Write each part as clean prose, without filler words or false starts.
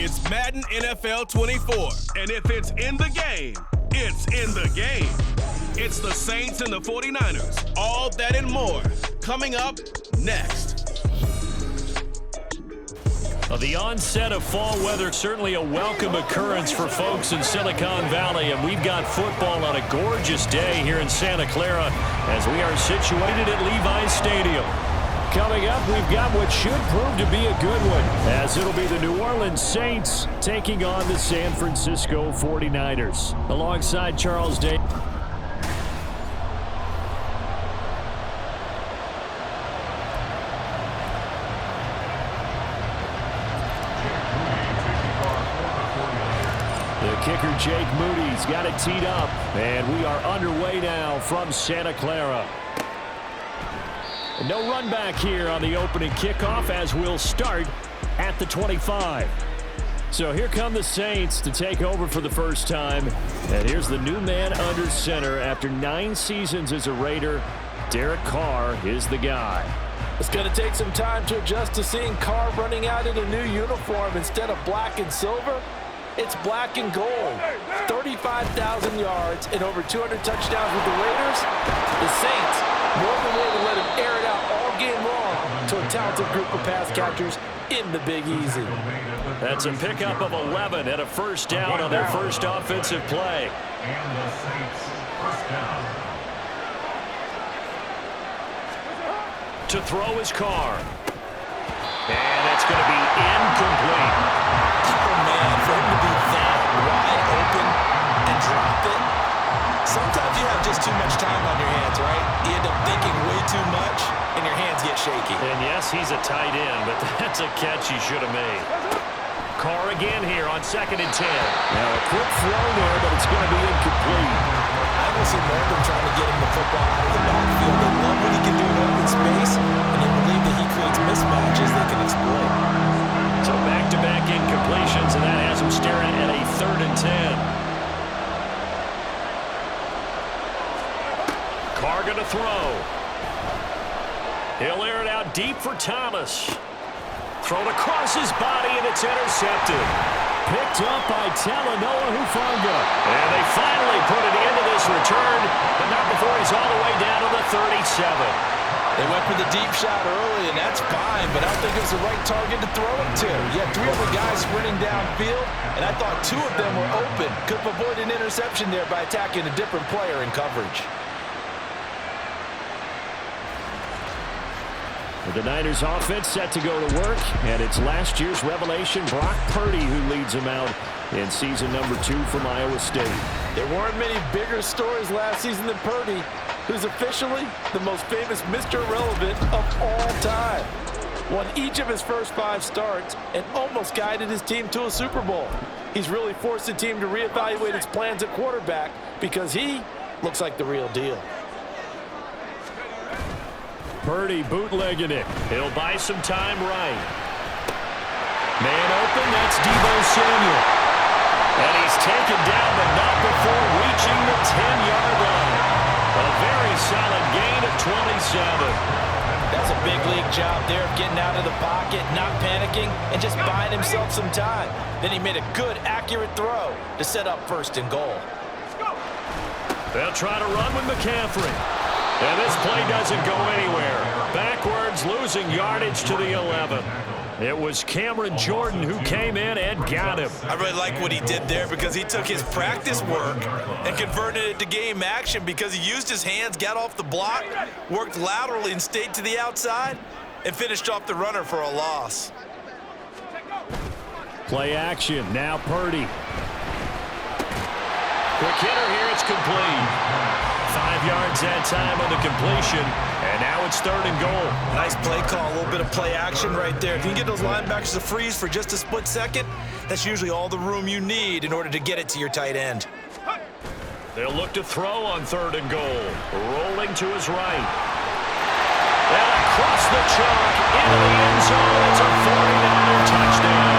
It's Madden NFL 24. And if it's in the game, it's in the game. It's the Saints and the 49ers. All that and more coming up next. The onset of fall weather, certainly a welcome occurrence for folks in Silicon Valley, and we've got football on a gorgeous day here in Santa Clara as we are situated at Levi's Stadium. Coming up, we've got what should prove to be a good one, as it'll be the New Orleans Saints taking on the San Francisco 49ers. Alongside Charles Day. The kicker, Jake Moody's got it teed up, and we are underway now from Santa Clara. No run back here on the opening kickoff as we'll start at the 25. So here come the Saints to take over for the first time. And here's the new man under center after 9 seasons as a Raider. Derek Carr is the guy. It's going to take some time to adjust to seeing Carr running out in a new uniform instead of black and silver. It's black and gold. 35,000 yards and over 200 touchdowns with the Raiders. The Saints more than willing to let him air it out all game long to a talented group of pass catchers in the Big Easy. That's a pickup of 11 and a first down on their first offensive play. And the Saints first down. To throw his Carr. And that's going to be incomplete. Oh, man, for him to be that wide open and drop it. Sometimes you have just too much time on your hands, right? You end up thinking way too much, and your hands get shaky. And yes, he's a tight end, but that's a catch he should have made. Carr again here on 2nd and 10. Now a quick throw there, but it's going to be incomplete. I will see more of them trying to get him the football out of the backfield. They love what he can do in open space, and they believe that he creates mismatches they can exploit. So back-to-back incompletions, and that has him staring at a 3rd and 10. Carr going to throw. He'll air it out deep for Thomas. Thrown across his body, and it's intercepted. Picked up by Talanoa Hufanga. And they finally put an end to this return, but not before he's all the way down to the 37. They went for the deep shot early, and that's fine, but I don't think it was the right target to throw it to. You had 3 other guys sprinting downfield, and I thought 2 of them were open. Could have avoided an interception there by attacking a different player in coverage. The Niners offense set to go to work, and it's last year's revelation, Brock Purdy, who leads them out in season number 2 from Iowa State. There weren't many bigger stories last season than Purdy, who's officially the most famous Mr. Irrelevant of all time. Won each of his first 5 starts and almost guided his team to a Super Bowl. He's really forced the team to reevaluate its plans at quarterback because he looks like the real deal. Purdy bootlegging it. He'll buy some time right. Man open, that's Deebo Samuel. And he's taken down, but not before reaching the 10-yard line. A very solid gain of 27. That's a big league job there of getting out of the pocket, not panicking, and just buying himself some time. Then he made a good, accurate throw to set up 1st and goal. They'll try to run with McCaffrey. And this play doesn't go anywhere. Backwards, losing yardage to the 11. It was Cameron Jordan who came in and got him. I really like what he did there because he took his practice work and converted it to game action because he used his hands, got off the block, worked laterally and stayed to the outside, and finished off the runner for a loss. Play action, now Purdy. Quick hitter here, it's complete. 5 yards that time on the completion, and now it's 3rd and goal. Nice play call, a little bit of play action right there. If you can get those linebackers to freeze for just a split second, that's usually all the room you need in order to get it to your tight end. They'll look to throw on 3rd and goal. Rolling to his right. And across the chalk into the end zone. It's a 49er touchdown.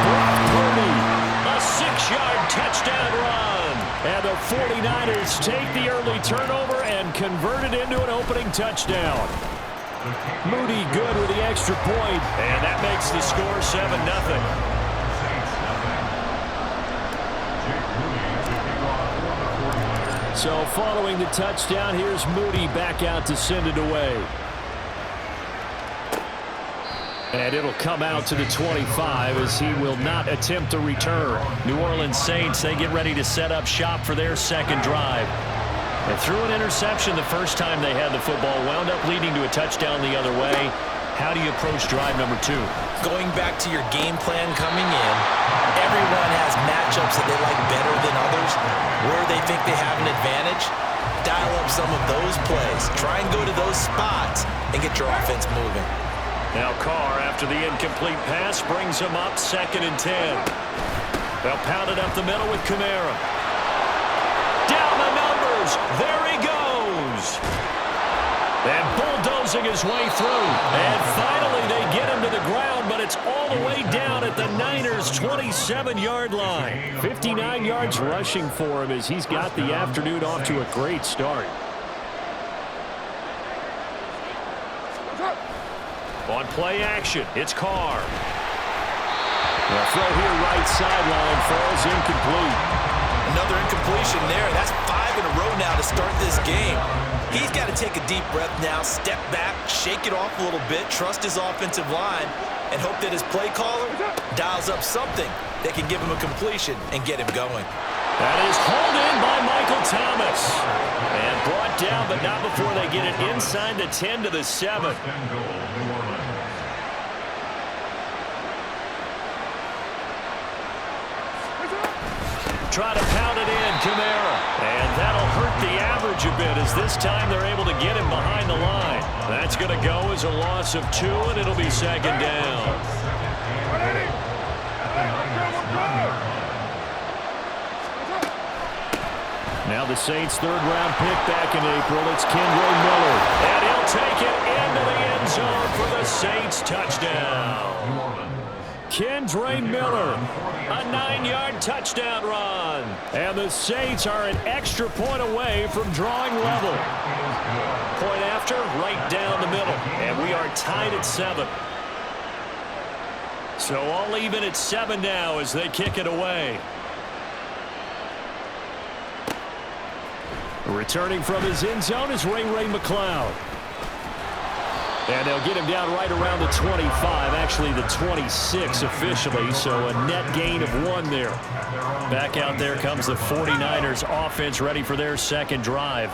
Brock Purdy, a 6-yard touchdown run. And the 49ers take the early turnover and convert it into an opening touchdown. Moody good with the extra point, and that makes the score 7-0. So following the touchdown, here's Moody back out to send it away. And it'll come out to the 25 as he will not attempt a return. New Orleans Saints, they get ready to set up shop for their second drive. They threw an interception the first time they had the football, wound up leading to a touchdown the other way. How do you approach drive number 2? Going back to your game plan coming in, everyone has matchups that they like better than others, where they think they have an advantage. Dial up some of those plays. Try and go to those spots and get your offense moving. Now Carr, after the incomplete pass, brings him up 2nd and 10. They'll pound it up the middle with Kamara. Down the numbers. There he goes. And bulldozing his way through. And finally they get him to the ground, but it's all the way down at the Niners' 27-yard line. 59 yards rushing for him as he's got the afternoon off to a great start. On play action, it's Carr. The throw here right sideline falls incomplete. Another incompletion there. That's 5 in a row now to start this game. He's got to take a deep breath now, step back, shake it off a little bit, trust his offensive line, and hope that his play caller dials up something that can give him a completion and get him going. That is hauled in by Michael Thomas. And brought down, but not before they get it inside the 10 to the 7. Try to pound it in, Kamara. And that'll hurt the average a bit as this time they're able to get him behind the line. That's going to go as a loss of 2, and it'll be 2nd down. Now the Saints' 3rd-round pick back in April. It's Kendre Miller. And he'll take it into the end zone for the Saints touchdown. Kendre Miller, a 9-yard touchdown run. And the Saints are an extra point away from drawing level. Point after, right down the middle. And we are tied at 7. So all even at 7 now as they kick it away. Returning from his end zone is Ray McCloud. And they'll get him down right around the 25, actually the 26 officially, so a net gain of 1 there. Back out there comes the 49ers offense ready for their second drive.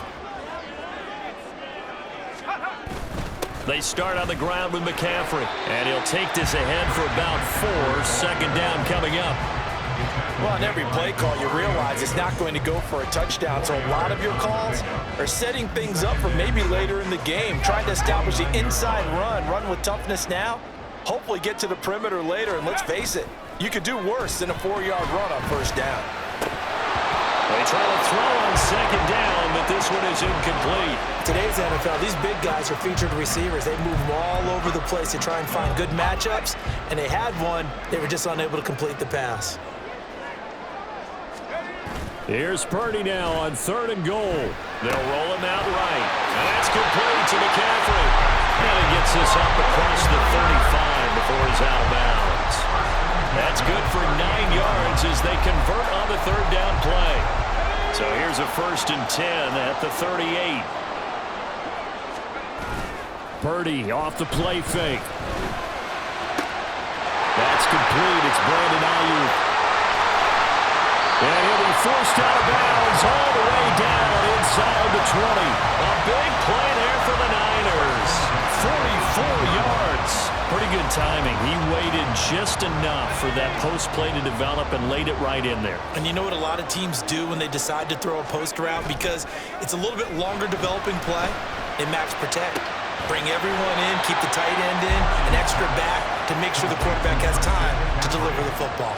They start on the ground with McCaffrey, and he'll take this ahead for about 4, 2nd down coming up. Well, on every play call, you realize it's not going to go for a touchdown, so a lot of your calls are setting things up for maybe later in the game, trying to establish the inside run with toughness now, hopefully get to the perimeter later, and let's face it, you could do worse than a 4-yard run on 1st down. They try to throw on 2nd down, but this one is incomplete. Today's NFL, these big guys are featured receivers. They move them all over the place to try and find good matchups, and they had one. They were just unable to complete the pass. Here's Purdy now on 3rd and goal. They'll roll him out right. And that's complete to McCaffrey. And he gets this up across the 35 before he's out of bounds. That's good for 9 yards as they convert on the 3rd down play. So here's a 1st and 10 at the 38. Purdy off the play fake. That's complete. It's Brandon Ayuk. And he'll be forced out of bounds all the way down inside the 20. A big play there for the Niners. 44 yards. Pretty good timing. He waited just enough for that post play to develop and laid it right in there. And you know what a lot of teams do when they decide to throw a post route? Because it's a little bit longer developing play, they max protect. Bring everyone in, keep the tight end in, an extra back to make sure the quarterback has time to deliver the football.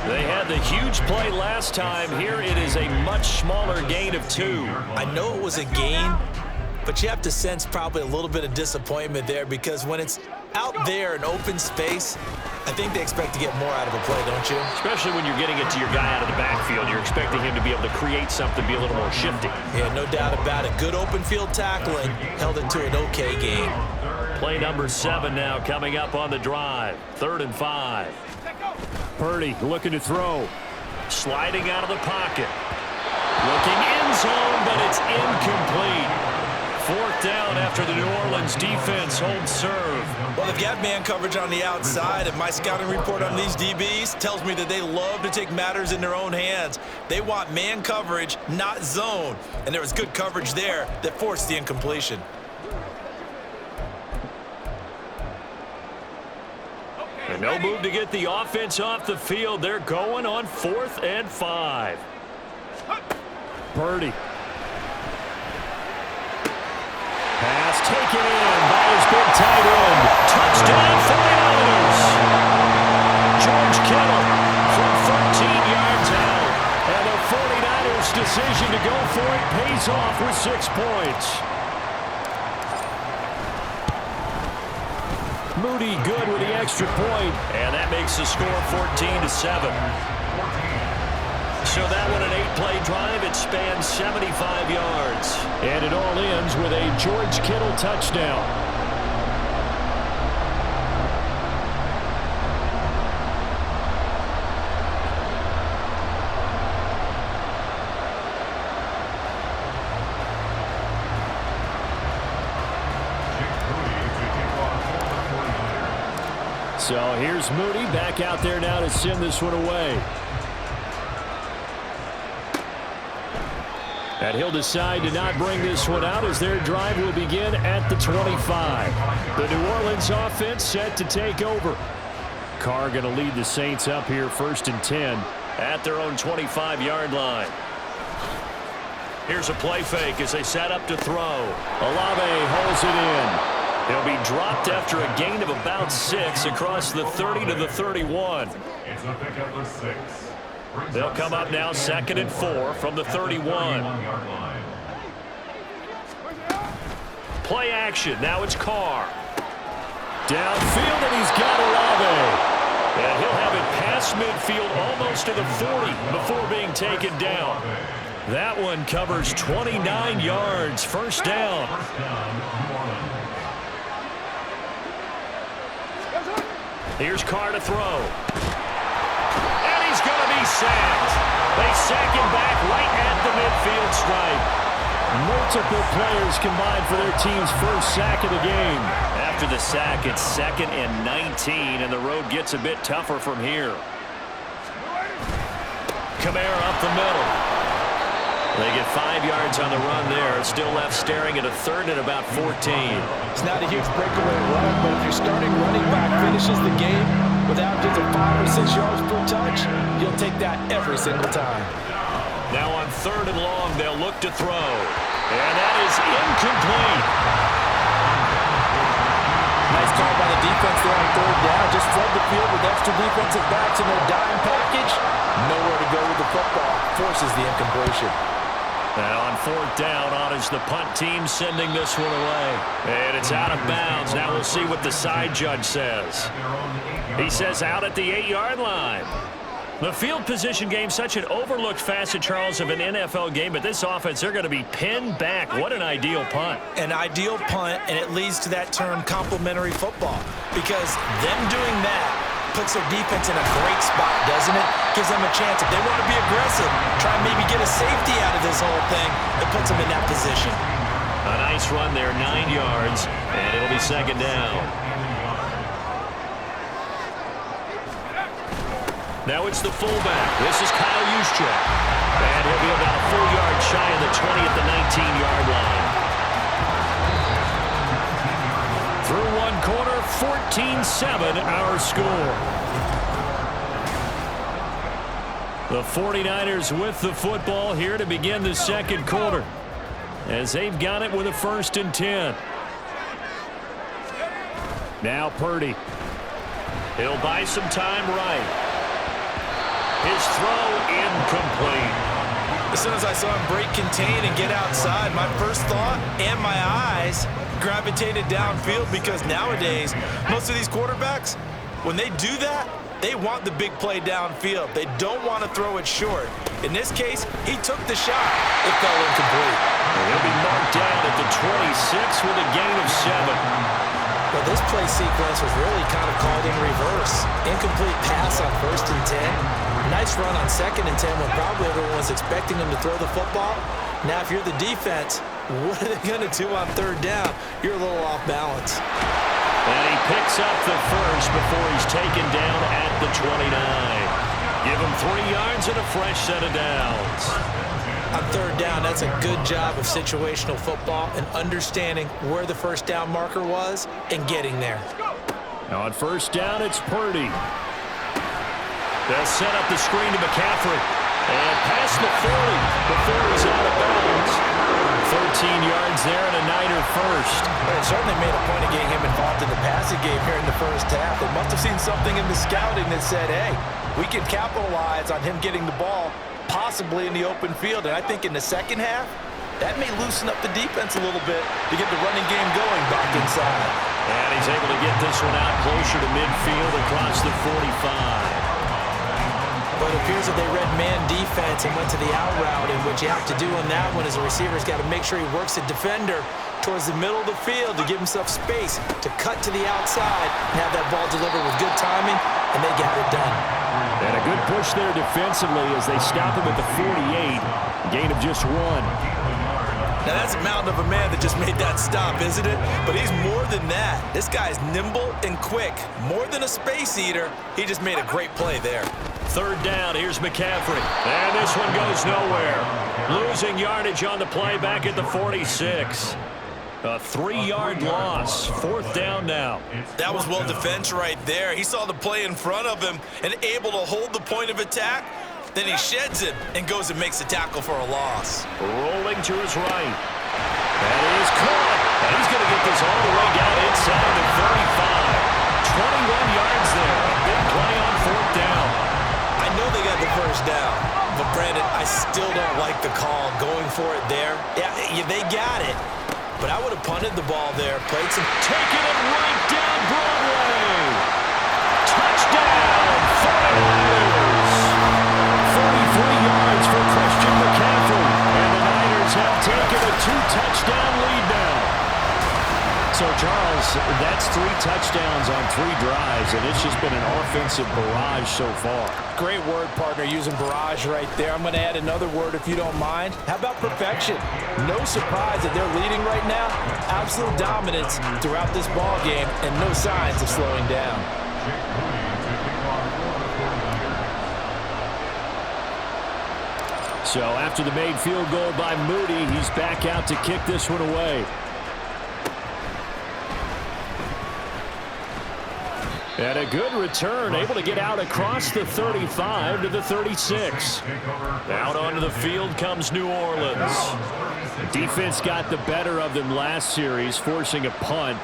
They had the huge play last time. Here it is a much smaller gain of 2. I know it was a gain, but you have to sense probably a little bit of disappointment there because when it's out there in open space, I think they expect to get more out of a play, don't you? Especially when you're getting it to your guy out of the backfield. You're expecting him to be able to create something, be a little more shifty. Yeah, no doubt about it. Good open field tackling held it to an okay game. Play number 7 now coming up on the drive. 3rd and 5. Purdy looking to throw. Sliding out of the pocket. Looking end zone, but it's incomplete. 4th down after the New Orleans defense holds serve. Well, they've got man coverage on the outside, and my scouting report on these DBs tells me that they love to take matters in their own hands. They want man coverage, not zone. And there was good coverage there that forced the incompletion. And no move to get the offense off the field. They're going on 4th and 5. Purdy. Pass taken in by his big tight end. Touchdown 49ers. George Kittle from 13 yards out. And the 49ers' decision to go for it pays off with 6 points. Moody good with the extra point. And that makes the score 14-7. So that one, an 8-play drive. It spans 75 yards. And it all ends with a George Kittle touchdown. So here's Moody back out there now to send this one away. And he'll decide to not bring this one out as their drive will begin at the 25. The New Orleans offense set to take over. Carr going to lead the Saints up here 1st and 10 at their own 25-yard line. Here's a play fake as they set up to throw. Olave holds it in. He'll be dropped after a gain of about 6 across the 30 to the 31. It's a pickup of 6. They'll come up now 2nd and 4 from the 31. Play action. Now it's Carr. Downfield, and he's got Olave. And he'll have it past midfield almost to the 40 before being taken down. That one covers 29 yards. 1st down. Here's Carr to throw. And he's going to be sacked. They sack him back right at the midfield stripe. Multiple players combined for their team's 1st sack of the game. After the sack, it's 2nd and 19, and the road gets a bit tougher from here. Kamara up the middle. They get 5 yards on the run there. Still left staring at a 3rd and about 14. It's not a huge breakaway run, but if your starting running back finishes the game with averages of 5 or 6 yards per touch, you'll take that every single time. Now on 3rd and long, they'll look to throw. And that is incomplete. Nice call by the defense there on 3rd down. Just flood the field with extra defensive backs in their dime package. Nowhere to go with the football. Forces the incompletion. Now on 4th down, on is the punt team sending this one away. And it's out of bounds. Now we'll see what the side judge says. He says out at the 8-yard line. The field position game, such an overlooked facet, Charles, of an NFL game, but this offense, they're going to be pinned back. What an ideal punt. An ideal punt, and it leads to that term complementary football, because them doing that puts their defense in a great spot, doesn't it? Gives them a chance. If they want to be aggressive, try and maybe get a safety out of this whole thing, it puts them in that position. A nice run there, 9 yards, and it'll be 2nd down. Now it's the fullback. This is Kyle Juszczyk. And he'll be about a full yard shy of the 20 at the 19-yard line. Through one quarter, 14-7 our score. The 49ers with the football here to begin the 2nd quarter, as they've got it with a 1st and 10. Now Purdy. He'll buy some time right. His throw incomplete. As soon as I saw him break contain and get outside, my first thought and my eyes gravitated downfield, because nowadays, most of these quarterbacks, when they do that, they want the big play downfield. They don't want to throw it short. In this case, he took the shot. It fell incomplete. He'll be marked down at the 26 with a gain of 7. Well, this play sequence was really kind of called in reverse. Incomplete pass on 1st and 10. Nice run on 2nd and 10 when probably everyone was expecting him to throw the football. Now, if you're the defense, what are they going to do on 3rd down? You're a little off balance. And he picks up the first before he's taken down at the 29. Give him 3 yards and a fresh set of downs. On 3rd down, that's a good job of situational football and understanding where the 1st down marker was and getting there. Now on 1st down, it's Purdy. They'll set up the screen to McCaffrey. And past the 40 before he's out of bounds. 13 yards there and a Niner first. Well, it certainly made a point of getting him involved in the passing game here in the 1st half. They must have seen something in the scouting that said, hey, we can capitalize on him getting the ball possibly in the open field. And I think in the 2nd half, that may loosen up the defense a little bit to get the running game going back inside. And he's able to get this one out closer to midfield across the 45. But it appears that they read man defense and went to the out route, and what you have to do on that one is the receiver's got to make sure he works the defender towards the middle of the field to give himself space to cut to the outside and have that ball delivered with good timing, and they got it done. And a good push there defensively as they stop him at the 48. Gain of just 1. Now, that's a mountain of a man that just made that stop, isn't it? But he's more than that. This guy's nimble and quick. More than a space eater, he just made a great play there. 3rd down, here's McCaffrey. And this one goes nowhere. Losing yardage on the play back at the 46. A 3-yard loss. 4th down now. That was well defense right there. He saw the play in front of him and able to hold the point of attack. Then he sheds it and goes and makes a tackle for a loss. Rolling to his right. That is caught. And he's going to get this all the way down inside the 35. 21 yards there. A big play on 4th down. I know they got the 1st down, but Brandon, I still don't like the call going for it there. Yeah, they got it. But I would have punted the ball there, played some... Taking it right down Broadway. Touchdown, 49ers. 43 yards for Christian McCaffrey. And the Niners have taken a 2-touchdown lead now. So, Charles, that's 3 touchdowns on 3 drives, and it's just been an offensive barrage so far. Great word, partner, using barrage right there. I'm going to add another word if you don't mind. How about perfection? No surprise that they're leading right now. Absolute dominance throughout this ball game and no signs of slowing down. So after the made field goal by Moody, he's back out to kick this one away. And a good return, able to get out across the 35 to the 36. Out onto the field comes New Orleans. The defense got the better of them last series, forcing a punt.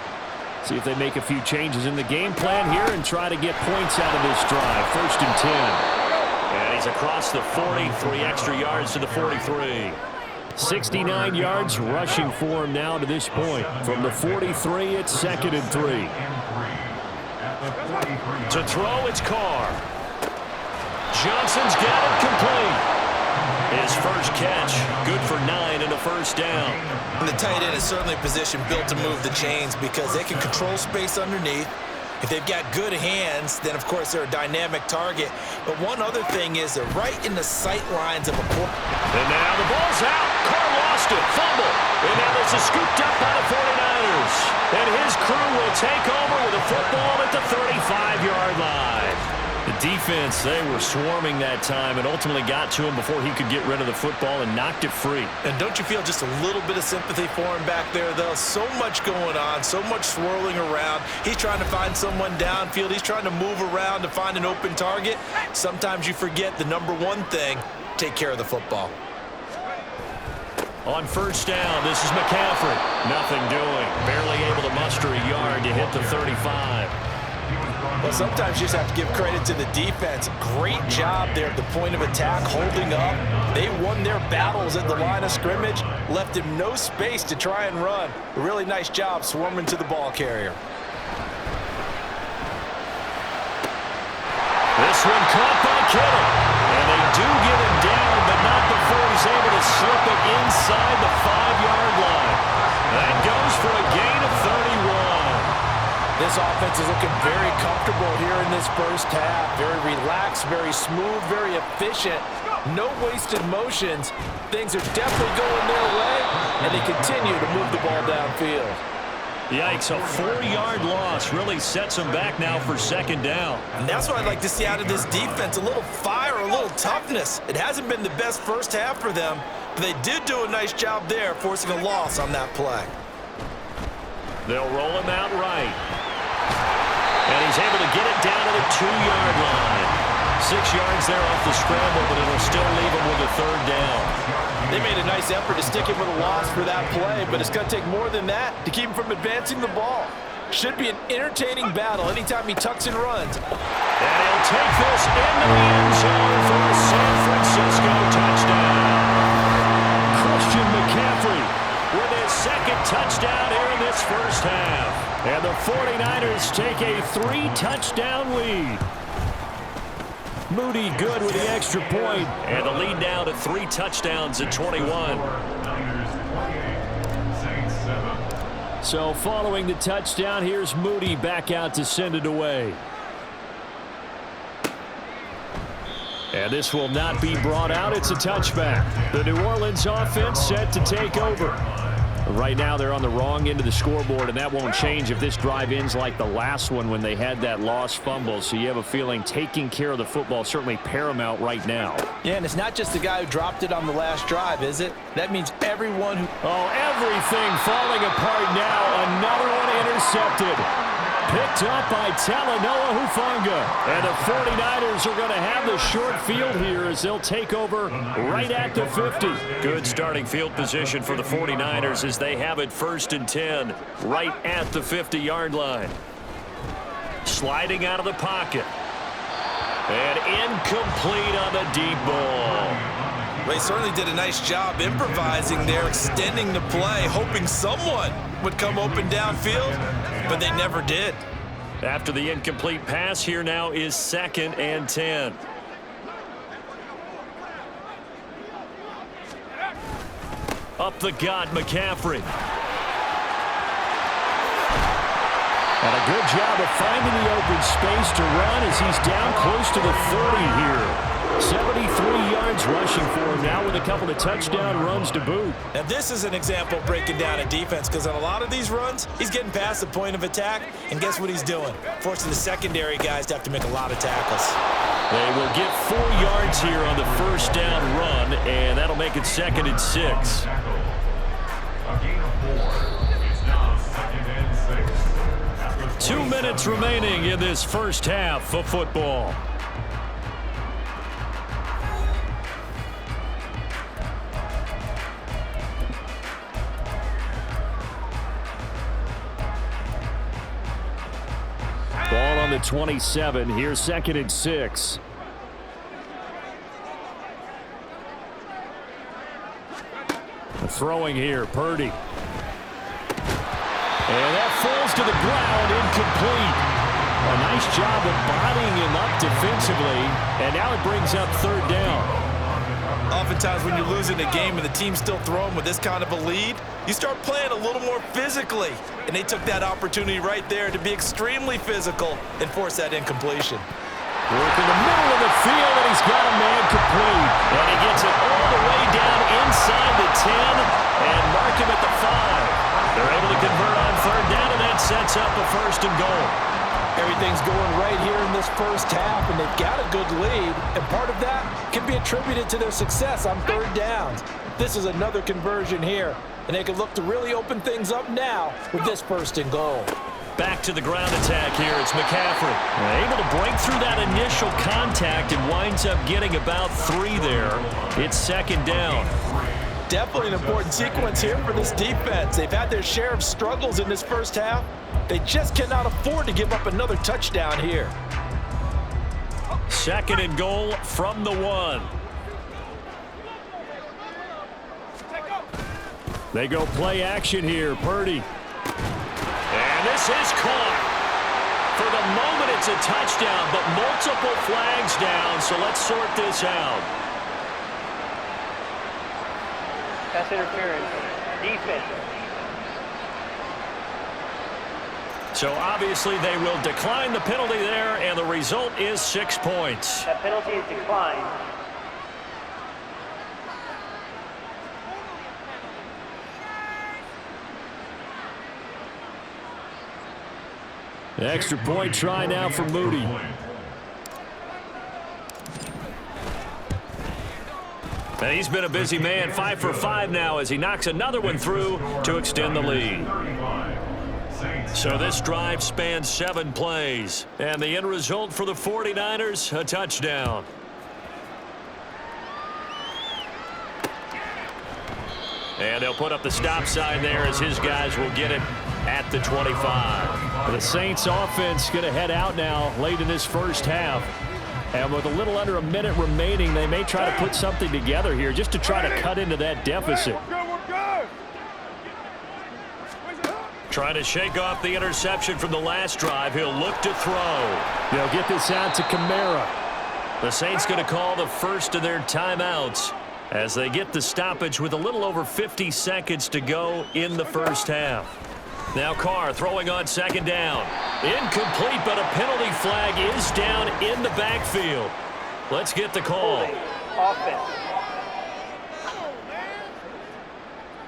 See if they make a few changes in the game plan here and try to get points out of this drive. 1st and 10. And he's across the 40, 3 extra yards to the 43. 69 yards rushing for him now to this point. From the 43, it's 2nd and 3. To throw, it's Carr. Johnson's got it complete. His first catch, good for 9 and a 1st down. And the tight end is certainly a position built to move the chains because they can control space underneath. If they've got good hands, then, of course, they're a dynamic target. But one other thing is they're right in the sight lines of a quarterback. And now the ball's out. Carr lost it. Fumble. And now this is scooped up by the 49ers. And his crew will take over with a football at the 35-yard line. The defense, they were swarming that time and ultimately got to him before he could get rid of the football and knocked it free. And don't you feel just a little bit of sympathy for him back there, though? So much going on, so much swirling around. He's trying to find someone downfield. He's trying to move around to find an open target. Sometimes you forget the number one thing, take care of the football. On 1st down, this is McCaffrey. Nothing doing. Barely able to muster a yard to hit the 35. Well, sometimes you just have to give credit to the defense. Great job there at the point of attack, holding up. They won their battles at the line of scrimmage, left him no space to try and run. A really nice job swarming to the ball carrier. This one caught by Kittle. And they do get him down, but not before he's able to slip it inside the 5-yard line. That goes for a gain of 31. This offense is looking very comfortable here in this first half. Very relaxed, very smooth, very efficient. No wasted motions. Things are definitely going their way, and they continue to move the ball downfield. Yikes, a 4-yard loss really sets them back now for second down. And that's what I'd like to see out of this defense, a little fire, a little toughness. It hasn't been the best first half for them, but they did do a nice job there, forcing a loss on that play. They'll roll him out right. And he's able to get it down to the 2-yard line. 6 yards there off the scramble, but it'll still leave him with a third down. They made a nice effort to stick him with a loss for that play, but it's going to take more than that to keep him from advancing the ball. Should be an entertaining battle anytime he tucks and runs. And he'll take this into the end zone for a San Francisco touchdown. Christian McCaffrey with his second touchdown here in this first half. And the 49ers take a 3-touchdown lead. Moody good with the extra point, and the lead now to 3 touchdowns at 21. So following the touchdown, here's Moody back out to send it away. And this will not be brought out. It's a touchback. The New Orleans offense set to take over. Right now they're on the wrong end of the scoreboard, and that won't change if this drive ends like the last one when they had that lost fumble. So you have a feeling taking care of the football is certainly paramount right now. Yeah, and it's not just the guy who dropped it on the last drive, is it? That means everyone who... Oh, everything falling apart now. Another one intercepted. Picked up by Talanoa Hufanga. And the 49ers are going to have the short field here as they'll take over right at the 50. Good starting field position for the 49ers as they have it 1st and 10 right at the 50-yard line. Sliding out of the pocket. And incomplete on the deep ball. They certainly did a nice job improvising there, extending the play, hoping someone would come open downfield, but they never did. After the incomplete pass, here now is 2nd and 10. Up the gut, McCaffrey. And a good job of finding the open space to run as he's down close to the 30 here. 73 yards rushing for him now with a couple of touchdown runs to boot. Now this is an example of breaking down a defense, because on a lot of these runs, he's getting past the point of attack, and guess what he's doing? Forcing the secondary guys to have to make a lot of tackles. They will get 4 yards here on the first down run, and that'll make it 2nd and 6. A gain of 4. It's now 2nd and 6. 2 minutes remaining in this first half of football. Ball on the 27. Here's 2nd and 6. Throwing here, Purdy. And that falls to the ground, incomplete. A nice job of bodying him up defensively, and now it brings up 3rd down. Oftentimes when you're losing a game and the team's still throwing with this kind of a lead, you start playing a little more physically. And they took that opportunity right there to be extremely physical and force that incompletion. Work in the middle of the field, and he's got a man complete. And he gets it all the way down inside the 10 and mark him at the 5. They're able to convert on 3rd down, and that sets up a 1st and goal. Everything's going right here in this first half, and they've got a good lead, and part of that can be attributed to their success on 3rd downs. This is another conversion here, and they can look to really open things up now with this 1st and goal. Back to the ground attack here. It's McCaffrey. Able to break through that initial contact and winds up getting about 3 there. It's 2nd down. Definitely an important sequence here for this defense. They've had their share of struggles in this first half. They just cannot afford to give up another touchdown here. 2nd and goal from the 1. They go play action here. Purdy. And this is caught. For the moment, it's a touchdown, but multiple flags down, so let's sort this out. Pass interference. Defense. So obviously they will decline the penalty there, and the result is 6 points. That penalty is declined. The extra point try now for Moody. And he's been a busy man, 5 for 5 now as he knocks another one through to extend the lead. So this drive spans 7 plays. And the end result for the 49ers, a touchdown. And they'll put up the stop sign there as his guys will get it at the 25. The Saints offense going to head out now late in this first half. And with a little under a minute remaining, they may try to put something together here just to try to cut into that deficit. Trying to shake off the interception from the last drive. He'll look to throw. They'll get this out to Kamara. The Saints going to call the first of their timeouts as they get the stoppage with a little over 50 seconds to go in the first half. Now Carr throwing on second down. Incomplete, but a penalty flag is down in the backfield. Let's get the call. Offense.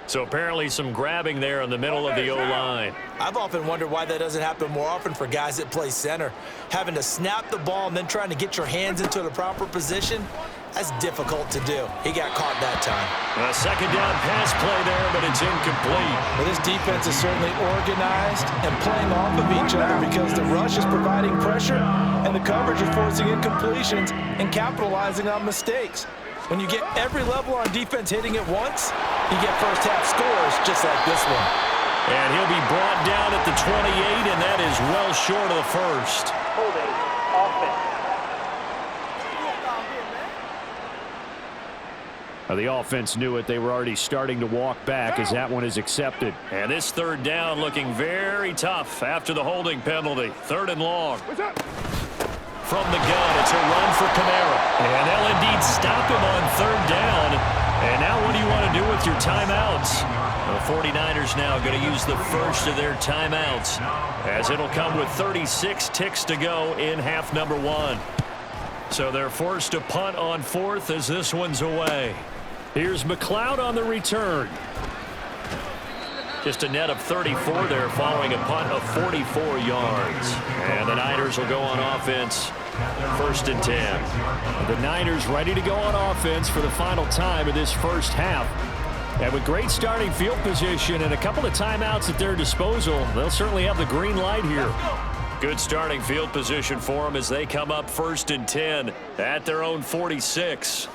So apparently some grabbing there in the middle of the O-line. I've often wondered why that doesn't happen more often for guys that play center. Having to snap the ball and then trying to get your hands into the proper position, that's difficult to do. He got caught that time. A second down pass play there, but it's incomplete. Well, this defense is certainly organized and playing off of each other because the rush is providing pressure and the coverage is forcing incompletions and capitalizing on mistakes. When you get every level on defense hitting it once, you get first half scores just like this one. And he'll be brought down at the 28, and that is well short of the first. Holding. Offense. The offense knew it. They were already starting to walk back as that one is accepted. And this third down looking very tough after the holding penalty. 3rd and long. From the gun, it's a run for Kamara. And they'll indeed stop him on 3rd down. And now what do you want to do with your timeouts? The 49ers now going to use the first of their timeouts as it'll come with 36 ticks to go in half number 1. So they're forced to punt on 4th as this one's away. Here's McLeod on the return. Just a net of 34 there following a punt of 44 yards. And the Niners will go on offense. 1st and 10. The Niners ready to go on offense for the final time of this first half. And with great starting field position and a couple of timeouts at their disposal, they'll certainly have the green light here. Good starting field position for them as they come up 1st and 10 at their own 46.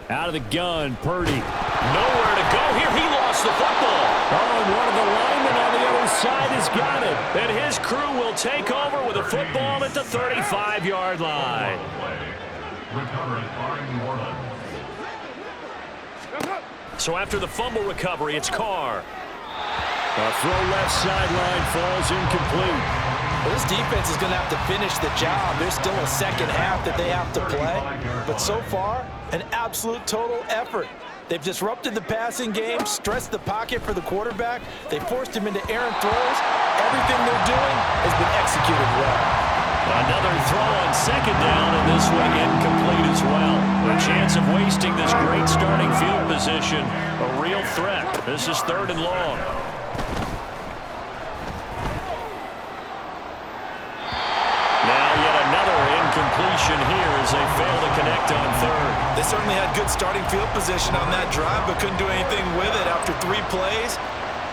Out of the gun, Purdy. Nowhere to go here. He lost the football. Oh, and one of the linemen on the other side has got it. And his crew will take over with a football at the 35-yard line. So after the fumble recovery, it's Carr. A throw left sideline falls incomplete. Well, this defense is going to have to finish the job. There's still a second half that they have to play. But so far, an absolute total effort. They've disrupted the passing game, stressed the pocket for the quarterback. They forced him into errant throws. Everything they're doing has been executed well. Another throw on second down, and this one incomplete as well. The chance of wasting this great starting field position, a real threat. This is 3rd and long. Completion here as they fail to connect on 3rd. They certainly had good starting field position on that drive, but couldn't do anything with it after 3 plays.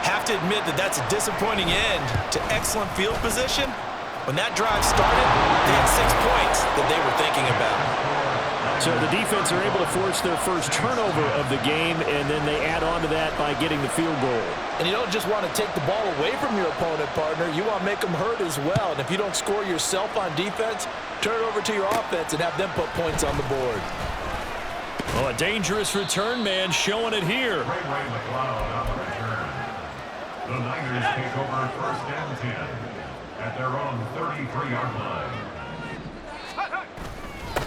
Have to admit that that's a disappointing end to excellent field position. When that drive started, they had 6 points that they were thinking about. So the defense are able to force their first turnover of the game, and then they add on to that by getting the field goal. And you don't just want to take the ball away from your opponent, partner. You want to make them hurt as well. And if you don't score yourself on defense, turn it over to your offense and have them put points on the board. Oh, a dangerous return man showing it here. The Niners take over 1st and 10 at their own 33-yard line.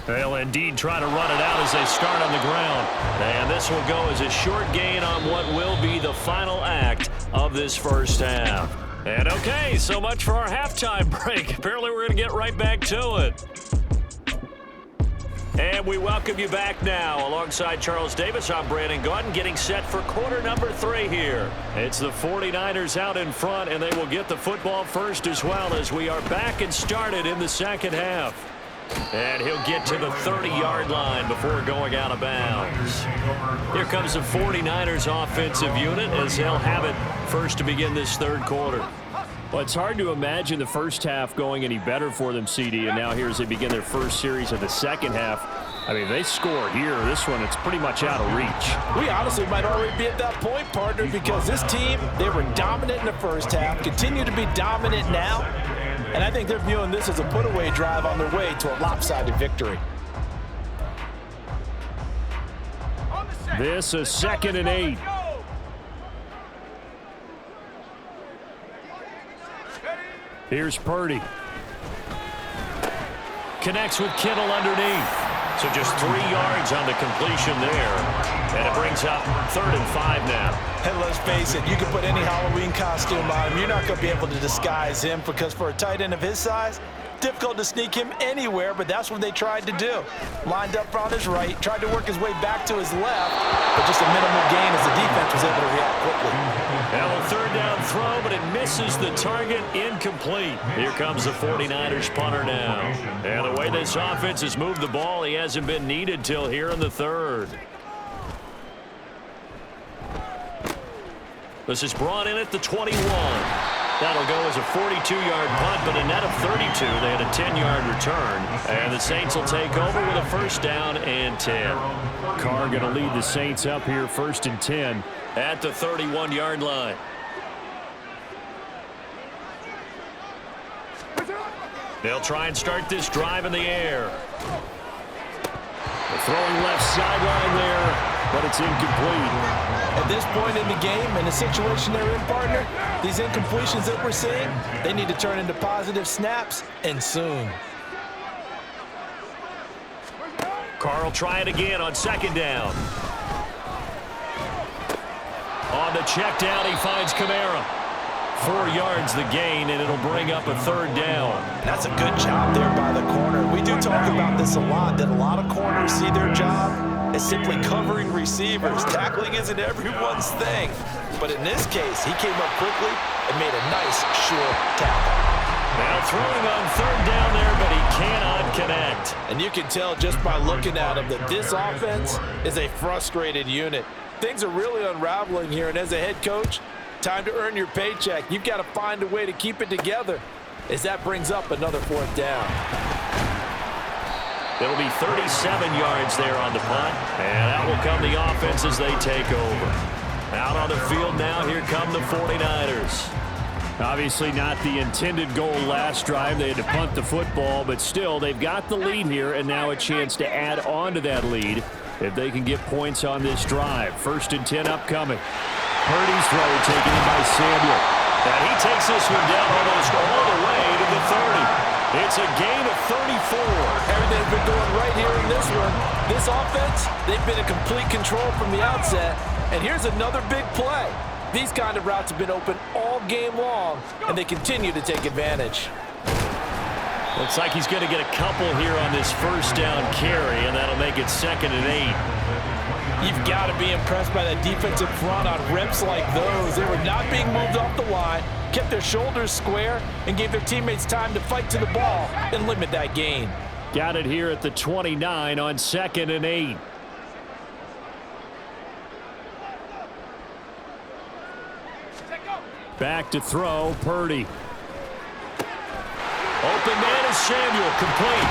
They'll indeed try to run it out as they start on the ground. And this will go as a short gain on what will be the final act of this first half. And okay, so much for our halftime break. Apparently we're going to get right back to it. And we welcome you back now. Alongside Charles Davis, I'm Brandon Gaudin, getting set for quarter number 3 here. It's the 49ers out in front, and they will get the football first as well as we are back and started in the second half. And he'll get to the 30-yard line before going out of bounds. Here comes the 49ers offensive unit as they'll have it first to begin this third quarter. Well, it's hard to imagine the first half going any better for them, CD, and now here as they begin their first series of the second half. I mean, they score here. This one, it's pretty much out of reach. We honestly might already be at that point, partner, because this team, they were dominant in the first half, continue to be dominant now, and I think they're viewing this as a put-away drive on their way to a lopsided victory. This is 2nd and 8. Here's Purdy. Connects with Kittle underneath. So just 3 yards on the completion there. And it brings up 3rd and 5 now. And let's face it, you can put any Halloween costume on him. You're not going to be able to disguise him because for a tight end of his size, difficult to sneak him anywhere, but that's what they tried to do. Lined up on his right, tried to work his way back to his left, but just a minimal gain as the defense was able to react quickly. Now a 3rd down throw, but it misses the target, incomplete. Here comes the 49ers punter now. And the way this offense has moved the ball, he hasn't been needed till here in the 3rd. This is brought in at the 21. That'll go as a 42-yard punt, but a net of 32. They had a 10-yard return. And the Saints will take over with a 1st down and 10. Carr going to lead the Saints up here 1st and 10. At the 31-yard line. They'll try and start this drive in the air. The throwing left sideline there, but it's incomplete. At this point in the game, in the situation they're in, partner, these incompletions that we're seeing, they need to turn into positive snaps, and soon. Carr will try it again on 2nd down. On the check down, he finds Kamara. 4 yards the gain, and it'll bring up a 3rd down. That's a good job there by the corner. We do talk about this a lot, that a lot of corners see their job as simply covering receivers. Tackling isn't everyone's thing. But in this case, he came up quickly and made a nice, short tackle. Now throwing on 3rd down there, but he cannot connect. And you can tell just by looking at him that this offense is a frustrated unit. Things are really unraveling here, and as a head coach, time to earn your paycheck. You've got to find a way to keep it together as that brings up another 4th down. It'll be 37 yards there on the punt, and out will come the offense as they take over. Out on the field now, here come the 49ers. Obviously not the intended goal last drive. They had to punt the football, but still, they've got the lead here, and now a chance to add on to that lead if they can get points on this drive. 1st and 10 upcoming. Purdy's throw taken in by Samuel. And he takes this one down almost all the way to the 30. It's a gain of 34. Everything's been going right here in this one. This offense, they've been in complete control from the outset. And here's another big play. These kind of routes have been open all game long, and they continue to take advantage. Looks like he's going to get a couple here on this 1st down carry, and that'll make it 2nd and 8. You've got to be impressed by that defensive front on reps like those. They were not being moved off the line, kept their shoulders square, and gave their teammates time to fight to the ball and limit that gain. Got it here at the 29 on 2nd and 8. Back to throw, Purdy. Open man is Samuel, complete.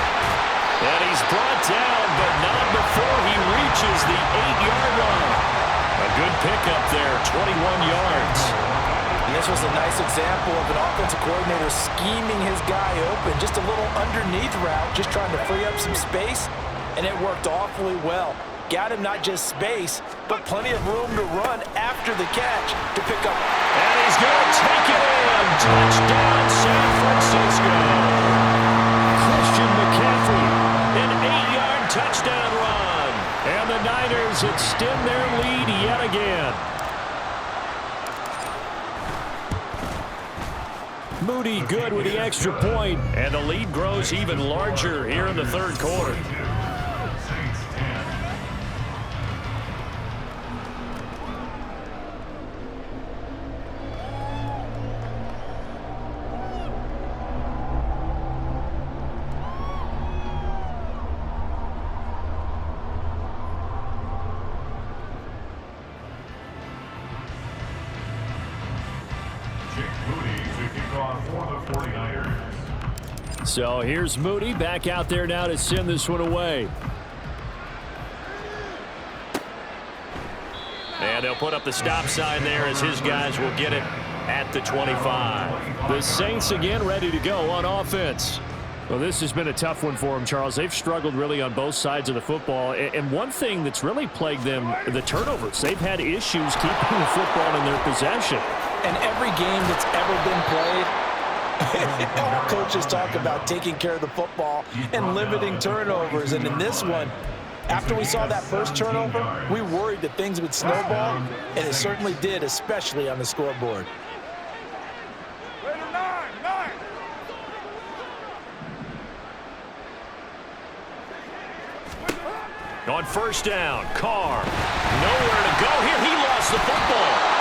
And he's brought down, but not before he reaches the 8-yard line. A good pickup there, 21 yards. And this was a nice example of an offensive coordinator scheming his guy open. Just a little underneath route, just trying to free up some space, and it worked awfully well. Got him not just space, but plenty of room to run after the catch to pick up. And he's going to take it in. Touchdown, San Francisco. Christian McCaffrey, an 8-yard touchdown run. And the Niners extend their lead yet again. Moody good with the extra point. And the lead grows even larger here in the third quarter. Saints 10. So here's Moody back out there now to send this one away. And they'll put up the stop sign there as his guys will get it at the 25. The Saints again ready to go on offense. Well, this has been a tough one for them, Charles. They've struggled really on both sides of the football. And one thing that's really plagued them, the turnovers. They've had issues keeping the football in their possession. And every game that's ever been played, all coaches talk about taking care of the football and limiting turnovers. And in this one, after we saw that first turnover, we worried that things would snowball, and it certainly did, especially on the scoreboard. On first down, Carr. Nowhere to go here. He lost the football.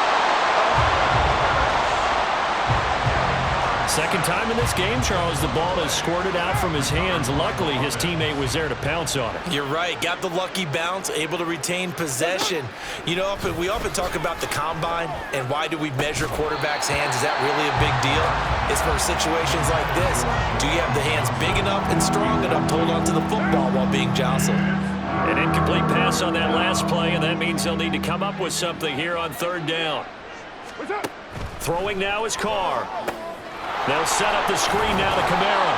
Second time in this game, Charles, the ball has squirted out from his hands. Luckily, his teammate was there to pounce on it. You're right. Got the lucky bounce, able to retain possession. You know, we often talk about the combine and why do we measure quarterbacks' hands. Is that really a big deal? It's for situations like this. Do you have the hands big enough and strong enough to hold on to the football while being jostled? An incomplete pass on that last play, and that means they'll need to come up with something here on third down. Throwing now is Carr. They'll set up the screen now to Kamara.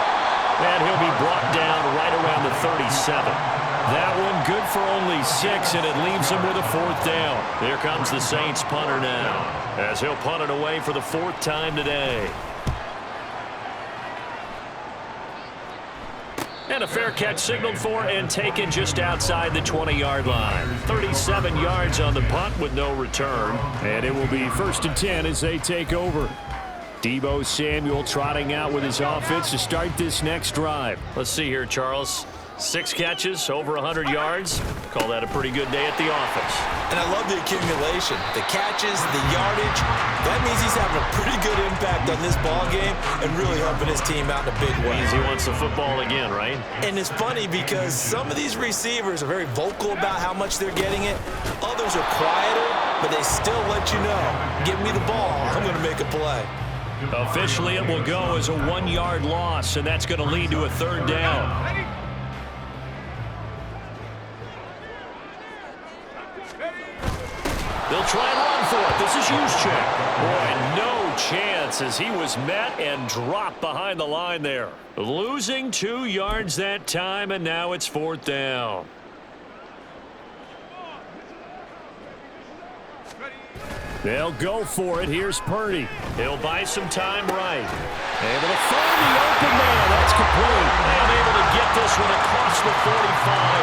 And he'll be brought down right around the 37. That one good for only 6, and it leaves him with a fourth down. Here comes the Saints punter now, as he'll punt it away for the fourth time today. And a fair catch signaled for and taken just outside the 20-yard line. 37 yards on the punt with no return. And it will be 1st and 10 as they take over. Deebo Samuel trotting out with his offense to start this next drive. Let's see here, Charles. 6 catches, over 100 yards. Call that a pretty good day at the office. And I love the accumulation, the catches, the yardage. That means he's having a pretty good impact on this ball game and really helping his team out in a big way. Means he wants the football again, right? And it's funny because some of these receivers are very vocal about how much they're getting it. Others are quieter, but they still let you know, give me the ball, I'm going to make a play. Officially, it will go as a 1-yard loss, and that's going to lead to a third down. They'll try and run for it. This is Juszczyk. Boy, no chance as he was met and dropped behind the line there. Losing 2 yards that time, and now it's 4th down. They'll go for it. Here's Purdy. He'll buy some time right. Able to find the open man. That's complete. And able to get this one across the 45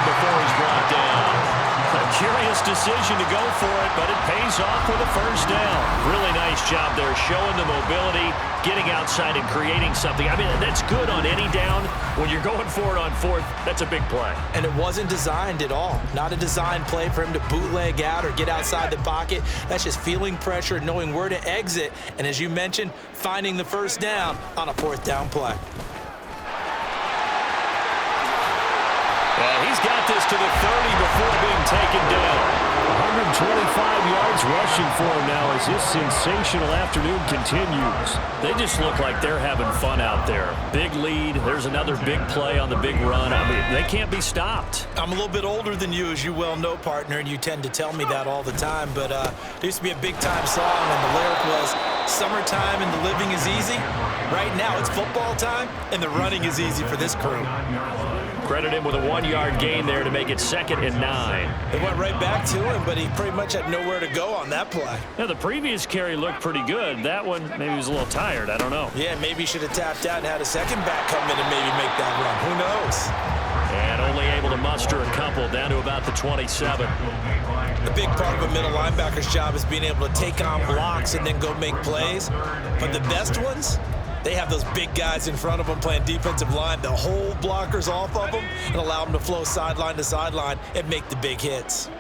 before he's brought down. A curious decision to go for it, but it pays off for the first down. Really nice job there, showing the mobility, getting outside and creating something. I mean, that's good on any down. When you're going for it on 4th, that's a big play. And it wasn't designed at all. Not a designed play for him to bootleg out or get outside the pocket. That's just feeling pressure, knowing where to exit, and as you mentioned, finding the first down on a 4th down play. He's got this to the 30 before being taken down. 125 yards rushing for him now as this sensational afternoon continues. They just look like they're having fun out there. Big lead. There's another big play on the big run. I mean, they can't be stopped. I'm a little bit older than you, as you well know, partner, and you tend to tell me that all the time, but there used to be a big-time song, and the lyric was, "Summertime and the living is easy." Right now, it's football time, and the running is easy for this crew. Credit him with a 1-yard gain there to make it 2nd and 9. It went right back to him, but he pretty much had nowhere to go on that play. Now, the previous carry looked pretty good. That one, maybe he was a little tired. I don't know. Yeah, maybe he should have tapped out and had a second back come in and maybe make that run. Who knows? And only able to muster a couple down to about the 27. The big part of a middle linebacker's job is being able to take on blocks and then go make plays. But the best ones, They have those big guys in front of them playing defensive line to hold blockers off of them and allow them to flow sideline to sideline and make the big hits.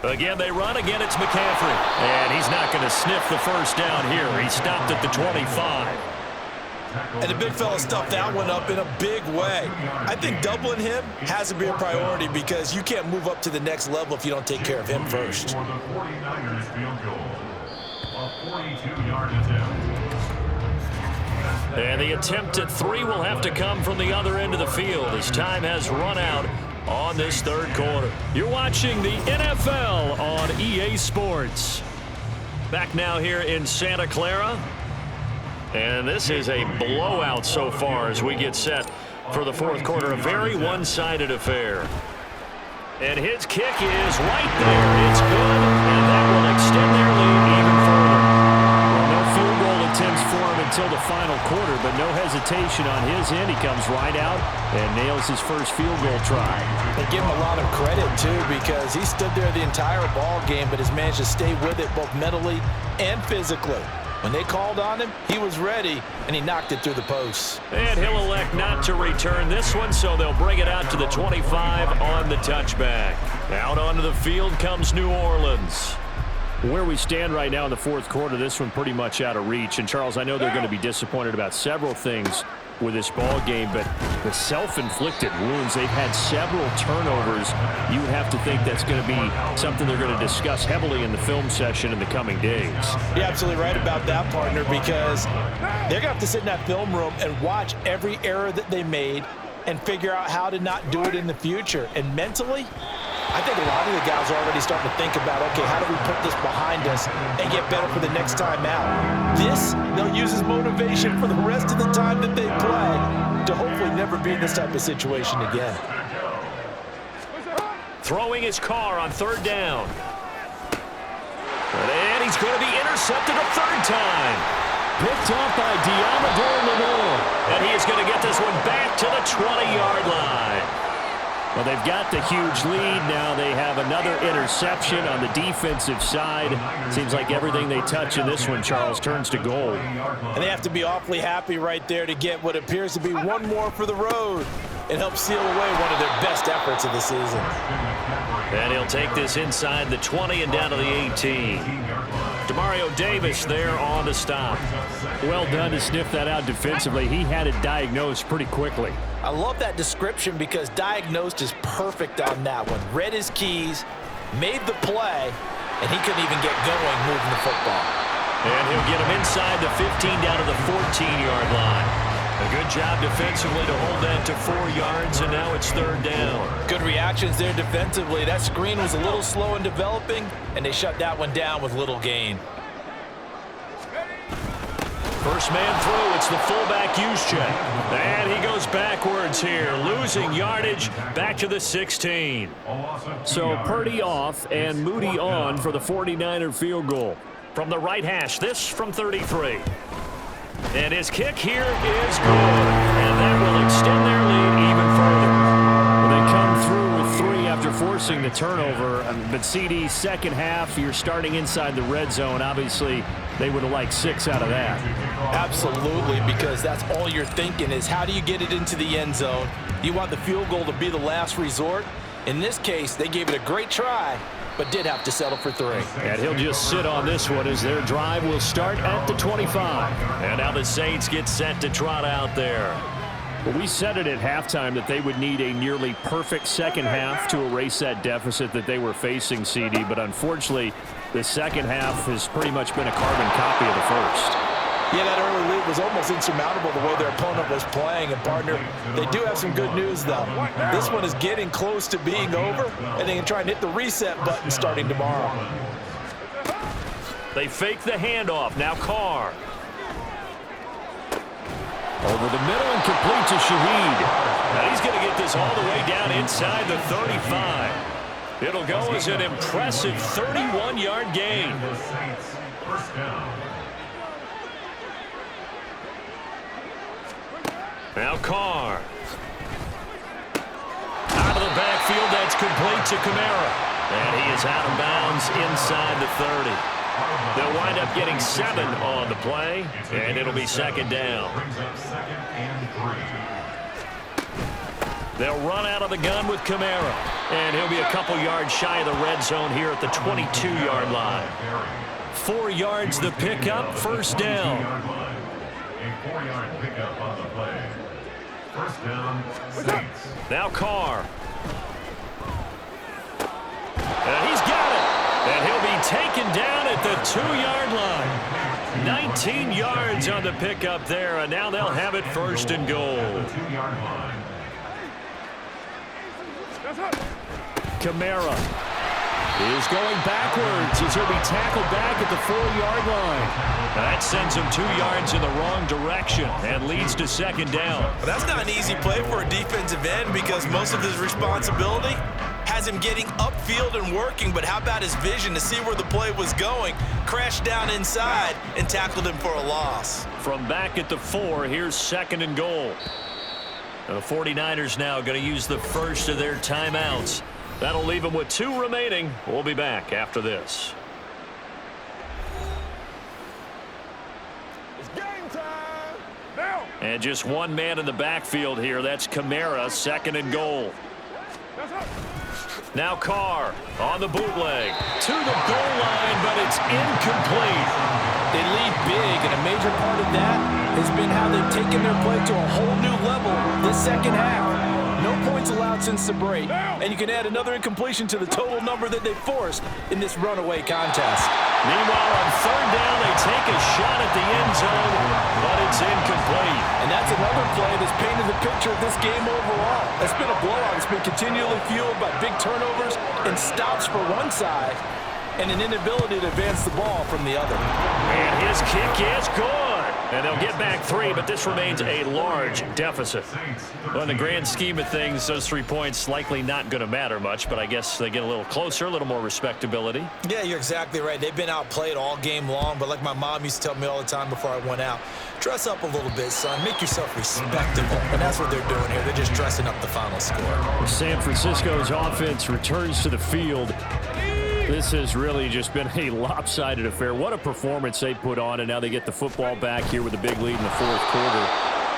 Again, they run. Again, it's McCaffrey. And he's not going to sniff the first down here. He stopped at the 25. And the big fella stuffed that one up in a big way. I think doubling him has to be a priority because you can't move up to the next level if you don't take care of him first. For the 49ers field goal, a 42-yard attempt. And the attempt at 3 will have to come from the other end of the field as time has run out on this third quarter. You're watching the NFL on EA Sports. Back now here in Santa Clara. And this is a blowout so far as we get set for the fourth quarter. A very one-sided affair. And his kick is right there. It's good, and that will extend their lead even further. Well, no field goal attempts for him until the final quarter, but no hesitation on his end. He comes right out and nails his first field goal try. They give him a lot of credit, too, because he stood there the entire ball game, but has managed to stay with it both mentally and physically. When they called on him, he was ready, and he knocked it through the posts. And he'll elect not to return this one, so they'll bring it out to the 25 on the touchback. Out onto the field comes New Orleans. Where we stand right now in the fourth quarter, this one pretty much out of reach. And, Charles, I know they're going to be disappointed about several things with this ball game, but the self-inflicted wounds, they've had several turnovers. You have to think that's going to be something they're going to discuss heavily in the film session in the coming days. You're absolutely right about that, partner, because they're going to have to sit in that film room and watch every error that they made and figure out how to not do it in the future. And mentally, I think a lot of the guys are already starting to think about, okay, how do we put this behind us and get better for the next time out? This, they'll use as motivation for the rest of the time that they play to hopefully never be in this type of situation again. Throwing his car on third down. And he's going to be intercepted a third time. Picked off by Deommodore Lenoir. And he is going to get this one back to the 20-yard line. Well, they've got the huge lead. Now they have another interception on the defensive side. Seems like everything they touch in this one, Charles, turns to gold. And they have to be awfully happy right there to get what appears to be one more for the road. It helps seal away one of their best efforts of the season. And he'll take this inside the 20 and down to the 18. Demario Davis there on the stop. Well done to sniff that out defensively. He had it diagnosed pretty quickly. I love that description because diagnosed is perfect on that one. Read his keys, made the play, and he couldn't even get going moving the football. And he'll get him inside the 15 down to the 14-yard line. A good job defensively to hold that to 4 yards, and now it's third down. Good reactions there defensively. That screen was a little slow in developing, and they shut that one down with little gain. First man through, it's the fullback Juszczyk. And he goes backwards here, losing yardage back to the 16. So Purdy off and Moody on for the 49er field goal. From the right hash, this from 33. And his kick here is good. And that will extend their lead even further. Well, they come through with 3 after forcing the turnover. But CD, second half, you're starting inside the red zone. Obviously, they would have liked 6 out of that. Absolutely, because that's all you're thinking is how do you get it into the end zone? You want the field goal to be the last resort. In this case, they gave it a great try, but did have to settle for 3. And he'll just sit on this one as their drive will start at the 25. And now the Saints get set to trot out there. Well, we said it at halftime that they would need a nearly perfect second half to erase that deficit that they were facing, CD. But unfortunately, the second half has pretty much been a carbon copy of the first. Yeah, that early lead was almost insurmountable the way their opponent was playing. And, partner, they do have some good news, though. This one is getting close to being over, and they can try and hit the reset button starting tomorrow. They fake the handoff. Now Carr. Over the middle and complete to Shaheed. Now he's going to get this all the way down inside the 35. It'll go as an impressive 31-yard gain. Now Carr. Out of the backfield, that's complete to Kamara. And he is out of bounds inside the 30. They'll wind up getting 7 on the play, and it'll be second down. Brings up 2nd and 3. They'll run out of the gun with Kamara, and he'll be a couple yards shy of the red zone here at the 22-yard line. 4 yards the pickup, first down. A 4-yard pickup on the play. First down, Saints. Now Carr. And he's got it. And he'll be taken down at the 2-yard line. 19 yards on the pickup there, and now they'll have it first and goal. 2-yard line. Kamara is going backwards as he'll be tackled back at the 4-yard line. That sends him 2 yards in the wrong direction and leads to second down. Well, that's not an easy play for a defensive end because most of his responsibility has him getting upfield and working, but how about his vision to see where the play was going, crashed down inside, and tackled him for a loss. From back at the 4, here's second and goal. The 49ers now going to use the first of their timeouts. That'll leave them with 2 remaining. We'll be back after this. It's game time. Now. And just one man in the backfield here. That's Kamara, second and goal. Now Carr on the bootleg to the goal line, but it's incomplete. They lead big, and a major part of that has been how they've taken their play to a whole new level this second half. No points allowed since the break, and you can add another incompletion to the total number that they forced in this runaway contest. Meanwhile, on third down, they take a shot at the end zone, but it's incomplete. And that's another play that's painted the picture of this game overall. It's been a blowout. It's been continually fueled by big turnovers and stops for one side and an inability to advance the ball from the other. And his kick is good. And they'll get back 3, but this remains a large deficit. Well, in the grand scheme of things, those 3 points likely not going to matter much, but I guess they get a little closer, a little more respectability. Yeah, you're exactly right. They've been outplayed all game long, but like my mom used to tell me all the time before I went out, dress up a little bit, son. Make yourself respectable. And that's what they're doing here. They're just dressing up the final score. San Francisco's offense returns to the field. This has really just been a lopsided affair. What a performance they put on, and now they get the football back here with a big lead in the fourth quarter.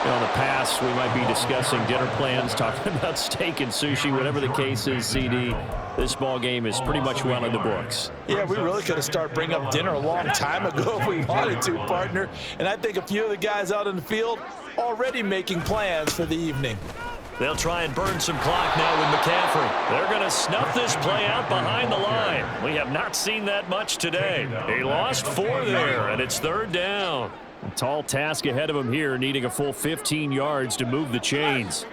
You know, in the past, we might be discussing dinner plans, talking about steak and sushi, whatever the case is, CD. This ball game is pretty much well in the books. Yeah, we really could have started bringing up dinner a long time ago if we wanted to, partner. And I think a few of the guys out in the field already making plans for the evening. They'll try and burn some clock now with McCaffrey. They're going to snuff this play out behind the line. We have not seen that much today. He lost 4 there, and it's third down. A tall task ahead of him here, needing a full 15 yards to move the chains.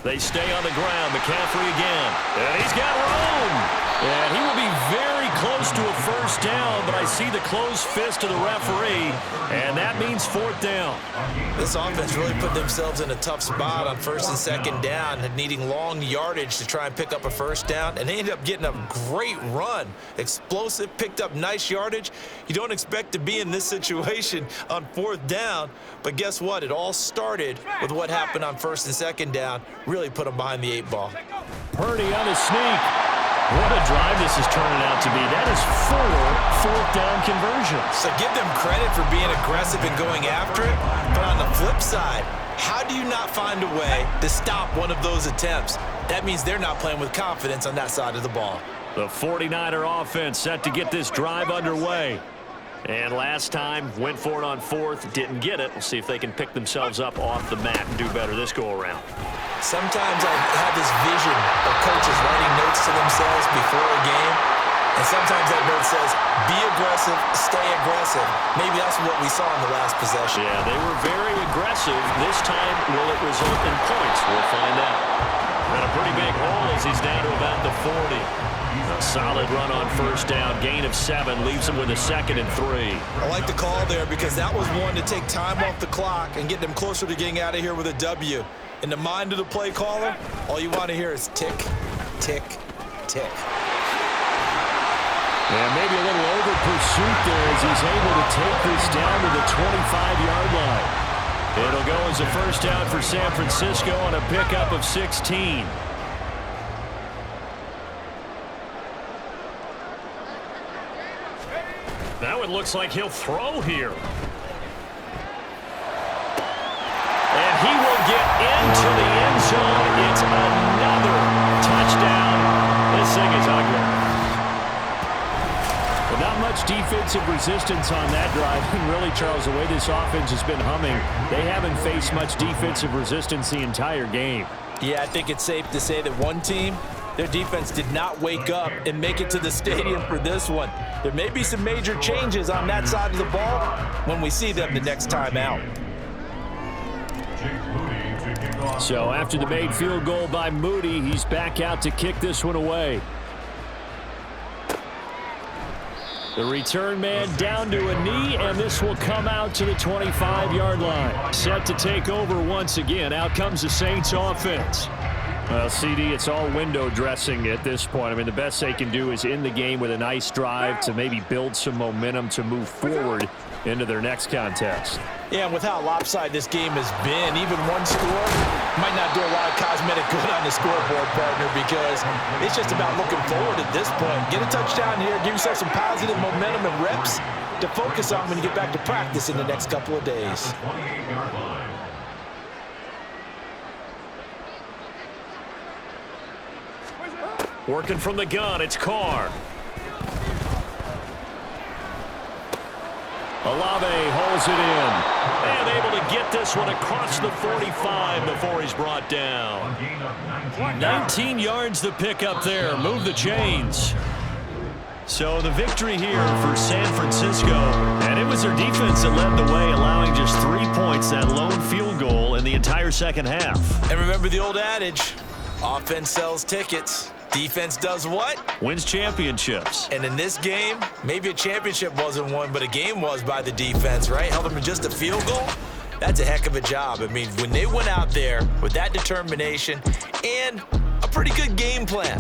They stay on the ground. McCaffrey again. And he's got room. And he will be very close to a first down, but I see the closed fist of the referee, and that means fourth down. This offense really put themselves in a tough spot on first and second down and needing long yardage to try and pick up a first down, and they ended up getting a great run. Explosive, picked up nice yardage. You don't expect to be in this situation on fourth down, but guess what? It all started with what happened on first and second down. Really put them behind the 8 ball. Purdy on a sneak. What a drive this is turning out to be. That is 4 fourth down conversions. So give them credit for being aggressive and going after it, but on the flip side, how do you not find a way to stop one of those attempts? That means they're not playing with confidence on that side of the ball. The 49er offense set to get this drive underway. And last time, went for it on fourth, didn't get it. We'll see if they can pick themselves up off the mat and do better this go-around. Sometimes I have this vision of coaches writing notes to themselves before a game, and sometimes that note says, be aggressive, stay aggressive. Maybe that's what we saw in the last possession. Yeah, they were very aggressive. This time, will it result in points? We'll find out. And a pretty big hole as he's down to about the 40. A solid run on first down. Gain of 7 leaves him with a 2nd and 3. I like the call there because that was one to take time off the clock and get them closer to getting out of here with a W. In the mind of the play caller, all you want to hear is tick, tick, tick. And maybe a little over pursuit there as he's able to take this down to the 25-yard line. It'll go as a first down for San Francisco on a pickup of 16. Now it looks like he'll throw here. And he will get into the end zone. It's another touchdown. This thing is ugly. Well, not much defensive resistance on that drive. And really, Charles, the way this offense has been humming, they haven't faced much defensive resistance the entire game. Yeah, I think it's safe to say that one team, their defense did not wake up and make it to the stadium for this one. There may be some major changes on that side of the ball when we see them the next time out. So after the made field goal by Moody, he's back out to kick this one away. The return man down to a knee, and this will come out to the 25-yard line. Set to take over once again. Out comes the Saints offense. Well, CD, it's all window dressing at this point. I mean, the best they can do is end the game with a nice drive to maybe build some momentum to move forward into their next contest. Yeah, and with how lopsided this game has been, even one score might not do a lot of cosmetic good on the scoreboard, partner, because it's just about looking forward at this point. Get a touchdown here, give yourself some positive momentum and reps to focus on when you get back to practice in the next couple of days. Working from the gun, it's Carr. Olave holds it in. And able to get this one across the 45 before he's brought down. 19 yards the pick up there. Move the chains. So the victory here for San Francisco. And it was their defense that led the way, allowing just 3 points, that lone field goal in the entire second half. And remember the old adage, offense sells tickets. Defense does what? Wins championships. And in this game, maybe a championship wasn't won, but a game was by the defense, right? Held them to just a field goal. That's a heck of a job. I mean, when they went out there with that determination and a pretty good game plan,